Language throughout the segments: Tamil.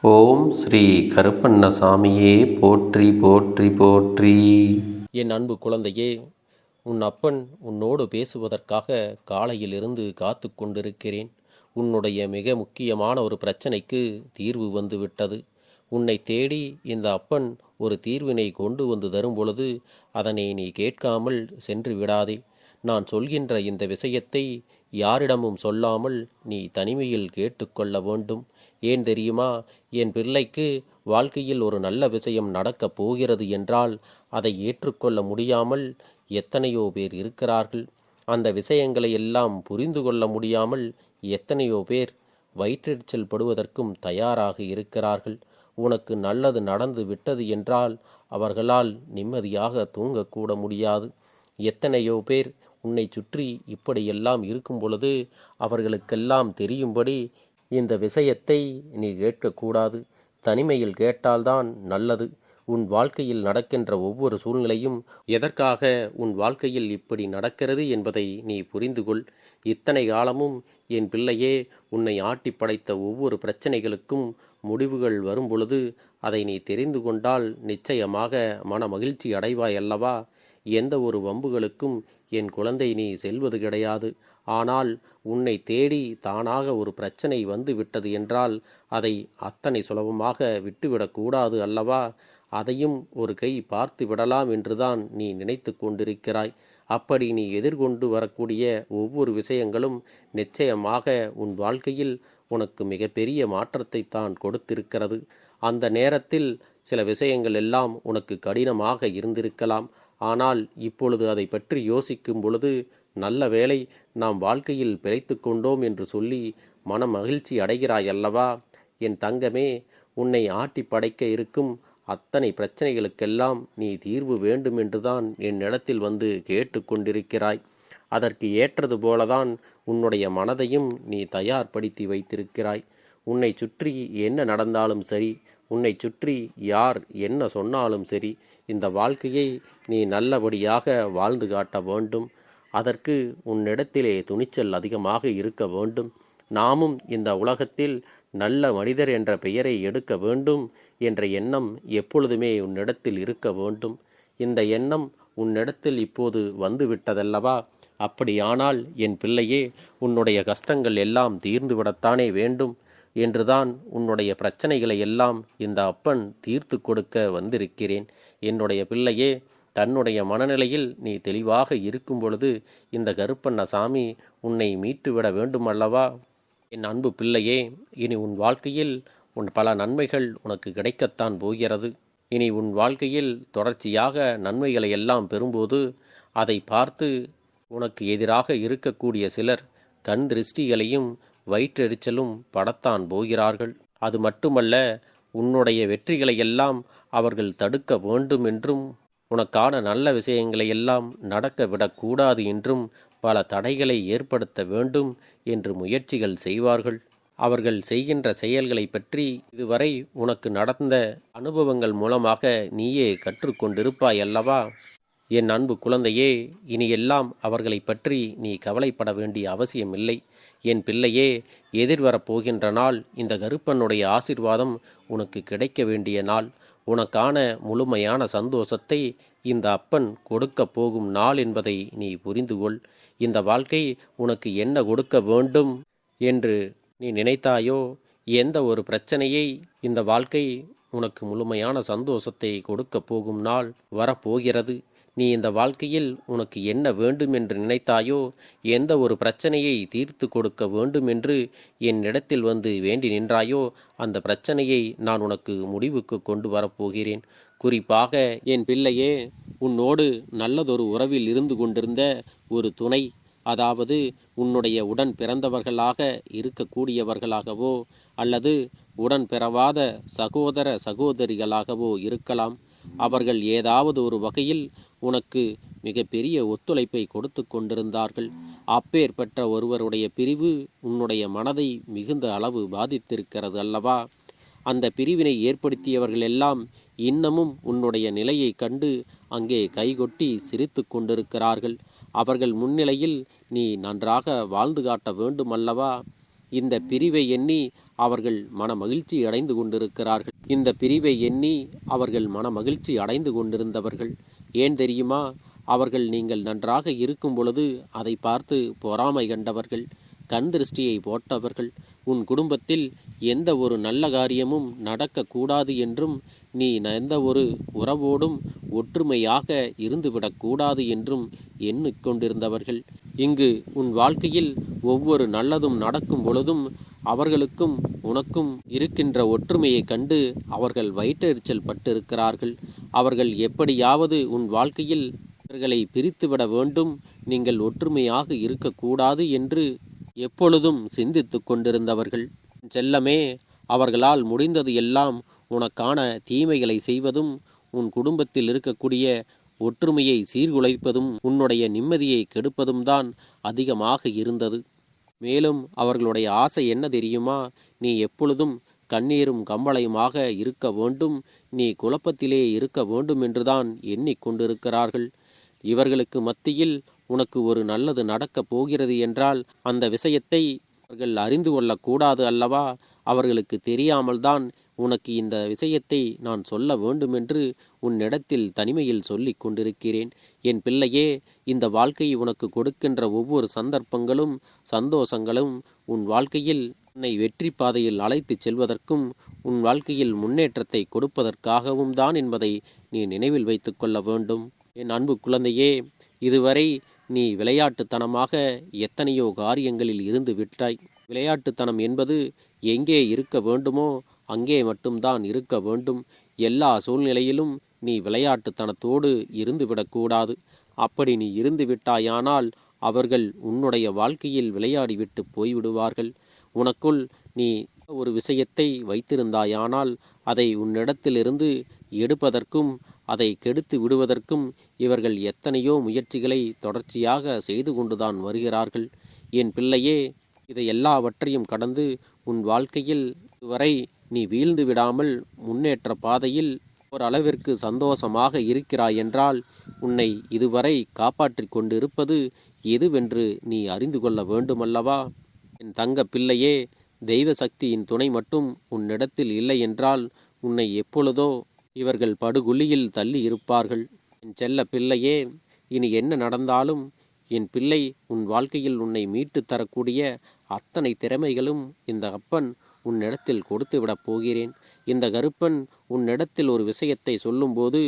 ஓம் ஸ்ரீ கருப்பண்ணசாமியே போற்றி போற்றி போற்றி. என் அன்பு குழந்தையே, உன் அப்பன் உன்னோடு பேசுவதற்காக காலையிலிருந்து காத்து கொண்டிருக்கிறேன். உன்னுடைய மிக முக்கியமான ஒரு பிரச்சனைக்கு தீர்வு வந்துவிட்டது. உன்னை தேடி இந்த அப்பன் ஒரு தீர்வினை கொண்டு வந்து தரும் பொழுது அதனை நீ கேட்காமல் சென்று விடாதே. நான் சொல்கின்ற இந்த விஷயத்தை யாரிடமும் சொல்லாமல் நீ தனிமையில் கேட்டுக்கொள்ள வேண்டும். ஏன் தெரியுமா? என் பிள்ளைக்கு வாழ்க்கையில் ஒரு நல்ல விஷயம் நடக்கப் போகிறது என்றால் அதை ஏற்றுக்கொள்ள முடியாமல் எத்தனையோ பேர் இருக்கிறார்கள். அந்த விஷயங்களை எல்லாம் புரிந்து கொள்ள முடியாமல் எத்தனையோ பேர் வயிற்றெரிச்சல் படுவதற்கும் தயாராக இருக்கிறார்கள். உனக்கு நல்லது நடந்து விட்டது என்றால் அவர்களால் நிம்மதியாக தூங்கக்கூட முடியாது. எத்தனையோ பேர் உன்னை சுற்றி இப்படியெல்லாம் இருக்கும் பொழுது அவர்களுக்கெல்லாம் தெரியும்படி இந்த விஷயத்தை நீ கேட்கக்கூடாது. தனிமையில் கேட்டால்தான் நல்லது. உன் வாழ்க்கையில் நடக்கின்ற ஒவ்வொரு சூழ்நிலையும் எதற்காக உன் வாழ்க்கையில் இப்படி நடக்கிறது என்பதை நீ புரிந்து கொள். இத்தனை காலமும் என் பிள்ளையே, உன்னை ஆட்டி படைத்த ஒவ்வொரு பிரச்சனைகளுக்கும் முடிவுகள் வரும் பொழுது அதை நீ தெரிந்து கொண்டால் நிச்சயமாக மன மகிழ்ச்சி அடைவாய் அல்லவா? எந்த ஒரு வம்புகளுக்கும் என் குழந்தை நீ செல்வது கிடையாது. ஆனால் உன்னை தேடி தானாக ஒரு பிரச்சனை வந்து விட்டது என்றால் அதை அத்தனை சுலபமாக விட்டுவிடக்கூடாது அல்லவா? அதையும் ஒரு கை பார்த்து விடலாம் என்றுதான் நீ நினைத்து கொண்டிருக்கிறாய். அப்படி நீ எதிர்கொண்டு வரக்கூடிய ஒவ்வொரு விஷயங்களும் நிச்சயமாக உன் வாழ்க்கையில் உனக்கு மிகப்பெரிய மாற்றத்தை தான் கொடுத்திருக்கிறது. அந்த நேரத்தில் சில விஷயங்கள் எல்லாம் உனக்கு கடினமாக இருந்திருக்கலாம். ஆனால் இப்பொழுது அதை பற்றி யோசிக்கும் பொழுது நல்ல வேளை நாம் வாழ்க்கையில் பிழைத்து கொண்டோம் என்று சொல்லி மன மகிழ்ச்சி அடைகிறாய் அல்லவா? என் தங்கமே, உன்னை ஆட்டி படைக்க இருக்கும் அத்தனை பிரச்சனைகளுக்கெல்லாம் நீ தீர்வு வேண்டும் என்றுதான் என்னிடத்தில் வந்து கேட்டு கொண்டிருக்கிறாய். அதற்கு ஏற்றது போலதான் உன்னுடைய மனதையும் நீ தயார்படுத்தி வைத்திருக்கிறாய். உன்னை சுற்றி என்ன நடந்தாலும் சரி, உன்னை சுற்றி யார் என்ன சொன்னாலும் சரி, இந்த வாழ்க்கையை நீ நல்லபடியாக வாழ்ந்து காட்ட வேண்டும். அதற்கு உன்னிடத்திலே துணிச்சல் அதிகமாக இருக்க வேண்டும். நாமும் இந்த உலகத்தில் நல்ல மனிதர் என்ற பெயரை எடுக்க வேண்டும் என்ற எண்ணம் எப்பொழுதுமே உன்னிடத்தில் இருக்க வேண்டும். இந்த எண்ணம் உன்னிடத்தில் இப்போது வந்துவிட்டதல்லவா? அப்படியானால் என் பிள்ளையே, உன்னுடைய கஷ்டங்கள் எல்லாம் தீர்ந்துவிடத்தானே வேண்டும் என்றுதான் உன்னுடைய பிரச்சனைகளை எல்லாம் இந்த அப்பன் தீர்த்து கொடுக்க வந்திருக்கிறேன். என்னுடைய பிள்ளையே, தன்னுடைய மனநிலையில் நீ தெளிவாக இருக்கும் பொழுது இந்த கருப்பண்ணசாமி உன்னை மீட்டுவிட வேண்டுமல்லவா? என் அன்பு பிள்ளையே, இனி உன் வாழ்க்கையில் பல நன்மைகள் உனக்கு கிடைக்கத்தான் போகிறது. இனி உன் வாழ்க்கையில் தொடர்ச்சியாக நன்மைகளை எல்லாம் பெறும்போது அதை பார்த்து உனக்கு எதிராக இருக்கக்கூடிய சிலர் கண் திருஷ்டிகளையும் வயிற்றெரிச்சலும் படத்தான் போகிறார்கள். அது மட்டுமல்ல, உன்னுடைய வெற்றிகளை எல்லாம் அவர்கள் தடுக்க வேண்டும் என்றும் உனக்கான நல்ல விஷயங்களை எல்லாம் நடக்க விடக்கூடாது என்றும் பல தடைகளை ஏற்படுத்த வேண்டும் என்று முயற்சிகள் செய்வார்கள். அவர்கள் செய்கின்ற செயல்களை பற்றி இதுவரை உனக்கு நடந்த அனுபவங்கள் மூலமாக நீயே கற்றுக்கொண்டிருப்பாய் அல்லவா? என் அன்பு குழந்தையே, இனியெல்லாம் அவர்களை பற்றி நீ கவலைப்பட வேண்டிய அவசியமில்லை. என் பிள்ளையே, எதிர்வரப்போகின்ற நாள் இந்த கருப்பனுடைய ஆசிர்வாதம் உனக்கு கிடைக்க வேண்டிய நாள். உனக்கான முழுமையான சந்தோஷத்தை இந்த அப்பன் கொடுக்க போகும் நாள் என்பதை நீ புரிந்து கொள். இந்த வாழ்க்கை உனக்கு என்ன கொடுக்க வேண்டும் என்று நீ நினைத்தாயோ, எந்த ஒரு பிரச்சனையை இந்த வாழ்க்கை உனக்கு முழுமையான சந்தோஷத்தை கொடுக்க போகும் நாள் வரப்போகிறது. நீ இந்த வாழ்க்கையில் உனக்கு என்ன வேண்டும் என்று நினைத்தாயோ, எந்த ஒரு பிரச்சனையை தீர்த்து கொடுக்க வேண்டும் என்று என்னிடத்தில் வந்து வேண்டி நின்றாயோ, அந்த பிரச்சனையை நான் உனக்கு முடிவுக்கு கொண்டு வரப்போகிறேன். குறிப்பாக என் பிள்ளையே, உன்னோடு நல்லதொரு உறவில் இருந்து கொண்டிருந்த ஒரு துணை, அதாவது உன்னுடைய உடன் பிறந்தவர்களாக இருக்கக்கூடியவர்களாகவோ அல்லது உடன் பிறவாத சகோதர சகோதரிகளாகவோ இருக்கலாம். அவர்கள் ஏதாவது ஒரு வகையில் உனக்கு மிகப்பெரிய ஒத்துழைப்பை கொடுத்து கொண்டிருந்தார்கள். அப்பேற்பட்ட ஒருவருடைய பிரிவு உன்னுடைய மனதை மிகுந்த அளவு பாதித்திருக்கிறது அல்லவா? அந்த பிரிவினை ஏற்படுத்தியவர்கள் எல்லாம் இன்னமும் உன்னுடைய நிலையை கண்டு அங்கே கைகொட்டி சிரித்து கொண்டிருக்கிறார்கள். அவர்கள் முன்னிலையில் நீ நன்றாக வாழ்ந்து காட்ட வேண்டும் அல்லவா? இந்த பிரிவை எண்ணி அவர்கள் மன மகிழ்ச்சி அடைந்து கொண்டிருக்கிறார்கள். இந்த பிரிவை எண்ணி அவர்கள் மன மகிழ்ச்சி அடைந்து கொண்டிருந்தவர்கள். ஏன் தெரியுமா? அவர்கள் நீங்கள் நன்றாக இருக்கும் பொழுது அதை பார்த்து பொறாமை கண்டவர்கள், கண் திருஷ்டியை போட்டவர்கள். உன் குடும்பத்தில் எந்த ஒரு நல்ல காரியமும் நடக்கக்கூடாது என்றும், நீ எந்த ஒரு உறவோடும் ஒற்றுமையாக இருந்துவிடக்கூடாது என்றும் எண்ணிக்கொண்டிருந்தவர்கள். இங்கு உன் வாழ்க்கையில் ஒவ்வொரு நல்லதும் நடக்கும் பொழுதும் அவர்களுக்கும் உனக்கும் இருக்கின்ற ஒற்றுமையை கண்டு அவர்கள் வயிற்றெரிச்சல் பட்டிருக்கிறார்கள். அவர்கள் எப்படியாவது உன் வாழ்க்கையில் இவர்களை பிரித்துவிட வேண்டும், நீங்கள் ஒற்றுமையாக இருக்கக்கூடாது என்று எப்பொழுதும் சிந்தித்து கொண்டிருந்தவர்கள். செல்லமே, அவர்களால் முடிந்தது எல்லாம் உனக்கான தீமைகளை செய்வதும், உன் குடும்பத்தில் இருக்கக்கூடிய ஒற்றுமையை சீர்குலைப்பதும், உன்னுடைய நிம்மதியை கெடுப்பதும் தான் அதிகமாக இருந்தது. மேலும் அவர்களுடைய ஆசை என்ன தெரியுமா? நீ எப்பொழுதும் கண்ணீரும் கம்பளையுமாக இருக்க வேண்டும், நீ குழப்பத்திலே இருக்க வேண்டும் என்றுதான் எண்ணிக்கொண்டிருக்கிறார்கள். இவர்களுக்கு மத்தியில் உனக்கு ஒரு நல்லது நடக்கப் போகிறது என்றால் அந்த விஷயத்தை அவர்கள் அறிந்து கொள்ளக்கூடாது அல்லவா? அவர்களுக்கு தெரியாமல்தான் உனக்கு இந்த விஷயத்தை நான் சொல்ல வேண்டுமென்று உன்னிடத்தில் தனிமையில் சொல்லிக் கொண்டிருக்கிறேன். என் பிள்ளையே, இந்த வாழ்க்கை உனக்கு கொடுக்கின்ற ஒவ்வொரு சந்தர்ப்பங்களும் சந்தோஷங்களும் உன் வாழ்க்கையில் உன்னை வெற்றி பாதையில் அழைத்து செல்வதற்கும் உன் வாழ்க்கையில் முன்னேற்றத்தை கொடுப்பதற்காகவும் தான் என்பதை நீ நினைவில் வைத்து கொள்ள வேண்டும். என் அன்பு குழந்தையே, இதுவரை நீ விளையாட்டுத்தனமாக எத்தனையோ காரியங்களில் இருந்து விட்டாய். விளையாட்டுத்தனம் என்பது எங்கே இருக்க வேண்டுமோ அங்கே மட்டும்தான் இருக்க வேண்டும். எல்லா சூழ்நிலையிலும் நீ விளையாட்டுத்தனத்தோடு இருந்துவிடக்கூடாது. அப்படி நீ இருந்து விட்டாயானால் அவர்கள் உன்னுடைய வாழ்க்கையில் விளையாடிவிட்டு போய்விடுவார்கள். உனக்குள் நீ ஒரு விஷயத்தை வைத்திருந்தாயானால் அதை உன்னிடத்திலிருந்து எடுப்பதற்கும் அதை கெடுத்து விடுவதற்கும் இவர்கள் எத்தனையோ முயற்சிகளை தொடர்ச்சியாக செய்து கொண்டுதான் வருகிறார்கள். என் பிள்ளையே, இதை எல்லாவற்றையும் கடந்து உன் வாழ்க்கையில் இதுவரை நீ வீழ்ந்து விடாமல் முன்னேற்ற பாதையில் ஓரளவிற்கு சந்தோஷமாக இருக்கிறாய் என்றால் உன்னை இதுவரை காப்பாற்றி கொண்டிருப்பது எதுவென்று நீ அறிந்து கொள்ள வேண்டுமல்லவா? என் தங்க பிள்ளையே, தெய்வ சக்தியின் துணை மட்டும் உன்னிடத்தில் இல்லை என்றால் உன்னை எப்பொழுதோ இவர்கள் படுகுழியில் தள்ளி இருப்பார்கள். என் செல்ல பிள்ளையே, இனி என்ன நடந்தாலும் என் பிள்ளை உன் வாழ்க்கையில் உன்னை மீட்டு தரக்கூடிய அத்தனை திறமைகளும் இந்த அப்பன் உன்னிடத்தில் கொடுத்து விடப் போகிறேன். இந்த கருப்பன் உன்னிடத்தில் ஒரு விஷயத்தை சொல்லும்போது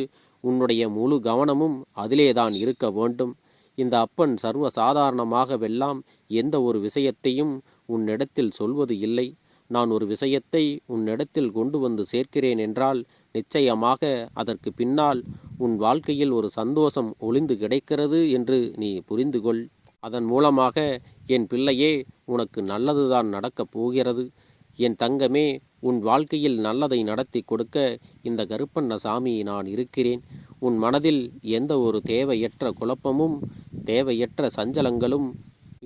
உன்னுடைய முழு கவனமும் அதிலேதான் இருக்க வேண்டும். இந்த அப்பன் சர்வ சாதாரணமாகவெல்லாம் எந்த ஒரு விஷயத்தையும் உன்னிடத்தில் சொல்வது இல்லை. நான் ஒரு விஷயத்தை உன்னிடத்தில் கொண்டு வந்து சேர்க்கிறேன் என்றால் நிச்சயமாக அதற்கு பின்னால் உன் வாழ்க்கையில் ஒரு சந்தோஷம் ஒளிந்து கிடைக்கிறது என்று நீ புரிந்து கொள். அதன் மூலமாக என் பிள்ளையே, உனக்கு நல்லதுதான் நடக்கப் போகிறது. என் தங்கமே, உன் வாழ்க்கையில் நல்லதை நடத்தி கொடுக்க இந்த கருப்பண்ணசாமி நான் இருக்கிறேன். உன் மனதில் எந்த ஒரு தேவையற்ற குழப்பமும் தேவையற்ற சஞ்சலங்களும்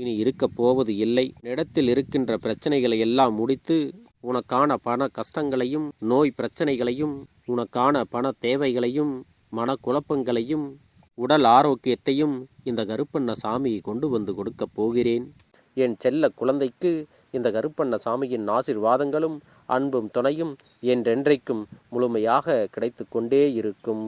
இனி இருக்கப் போவது இல்லை. இடத்தில் இருக்கின்ற பிரச்சனைகளை எல்லாம் முடித்து உனக்கான பண கஷ்டங்களையும் நோய் பிரச்சனைகளையும் உனக்கான பண தேவைகளையும் மனக்குழப்பங்களையும் உடல் ஆரோக்கியத்தையும் இந்த கருப்பண்ணசாமி கொண்டு வந்து கொடுக்கப் போகிறேன். என் செல்ல குழந்தைக்கு இந்த கருப்பண்ணசாமியின் ஆசீர்வாதங்களும் அன்பும் துணையும் என்றென்றைக்கும் முழுமையாக கிடைத்து கொண்டே இருக்கும்.